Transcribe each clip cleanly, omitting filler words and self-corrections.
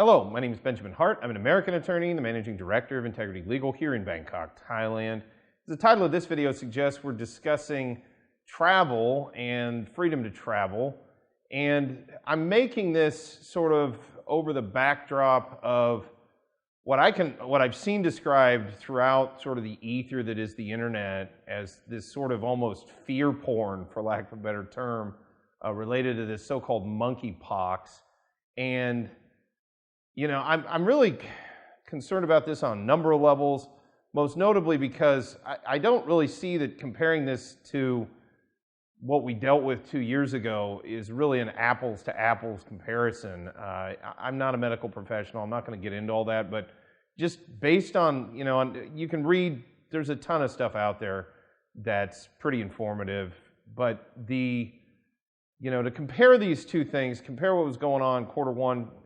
Hello, my name is Benjamin Hart. I'm an American attorney and the Managing Director of Integrity Legal here in Bangkok, Thailand. The title of this video suggests we're discussing travel and freedom to travel. And I'm making this sort of over the backdrop of what I've seen described throughout sort of the ether that is the internet as this sort of almost fear porn, for lack of a better term, related to this so-called monkeypox. And you know, I'm really concerned about this on a number of levels, most notably because I don't really see that comparing this to what we dealt with 2 years ago is really an apples to apples comparison. I'm not a medical professional. I'm not going to get into all that, but just based on, you can read, there's a ton of stuff out there that's pretty informative, but to compare these two things, compare what was going on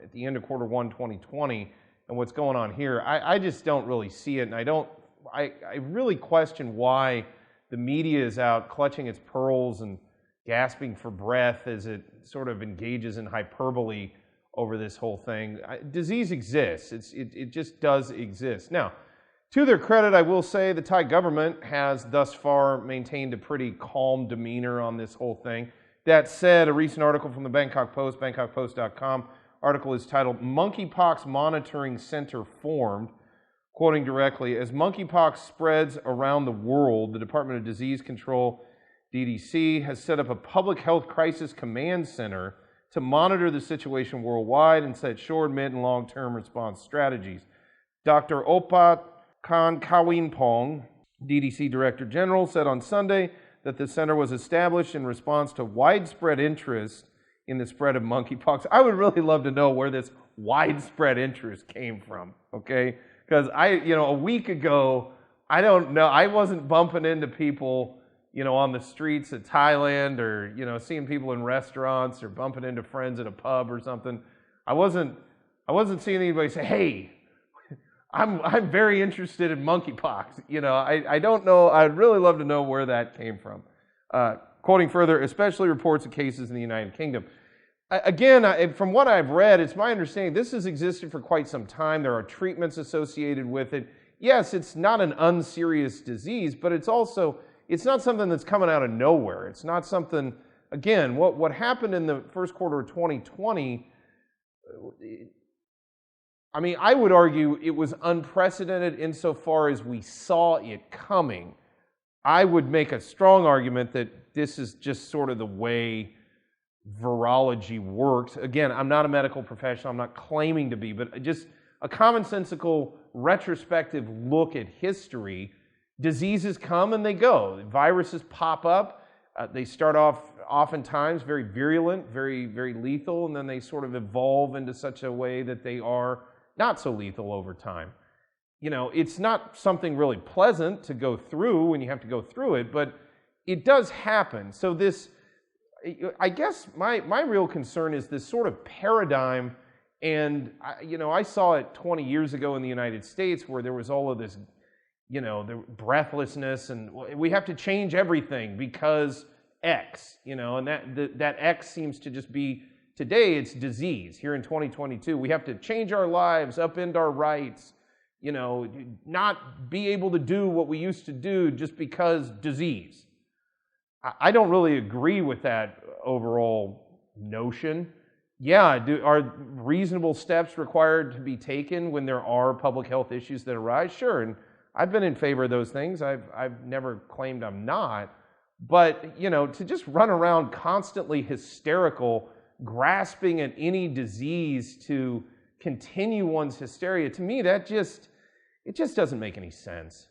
at the end of quarter one 2020 and what's going on here, I just don't really see it. And I really question why the media is out clutching its pearls and gasping for breath as it sort of engages in hyperbole over this whole thing. Disease exists. It just does exist. Now, to their credit, I will say the Thai government has thus far maintained a pretty calm demeanor on this whole thing. That said, a recent article from the Bangkok Post, bangkokpost.com, article is titled "Monkeypox Monitoring Center Formed," quoting directly, "As monkeypox spreads around the world, the Department of Disease Control, DDC, has set up a public health crisis command center to monitor the situation worldwide and set short, mid, and long-term response strategies." Dr. Opat Khan Kawinpong, DDC Director General, said on Sunday that the center was established in response to widespread interest in the spread of monkeypox. I would really love to know where this widespread interest came from, okay? Because a week ago, I don't know, I wasn't bumping into people, on the streets of Thailand or, seeing people in restaurants or bumping into friends at a pub or something. I wasn't seeing anybody say, "Hey, I'm very interested in monkeypox." I don't know. I'd really love to know where that came from. Quoting further, especially reports of cases in the United Kingdom. Again, from what I've read, it's my understanding this has existed for quite some time. There are treatments associated with it. Yes, it's not an unserious disease, but it's not something that's coming out of nowhere. It's not something, again, what happened in the first quarter of 2020, I would argue it was unprecedented insofar as we saw it coming. I would make a strong argument that this is just sort of the way virology works. Again, I'm not a medical professional. I'm not claiming to be, but just a commonsensical retrospective look at history. Diseases come and they go. Viruses pop up. They start off oftentimes very virulent, very, very lethal, and then they sort of evolve into such a way that they are not so lethal over time. It's not something really pleasant to go through when you have to go through it, but it does happen. So I guess my real concern is this sort of paradigm, and I saw it 20 years ago in the United States where there was all of this, the breathlessness, and we have to change everything because X, and that X seems to just be, today it's disease. Here in 2022, we have to change our lives, upend our rights, not be able to do what we used to do just because disease. I don't really agree with that overall notion. Yeah, are reasonable steps required to be taken when there are public health issues that arise? Sure, and I've been in favor of those things. I've never claimed I'm not. But, to just run around constantly hysterical, grasping at any disease to continue one's hysteria, to me, it just doesn't make any sense.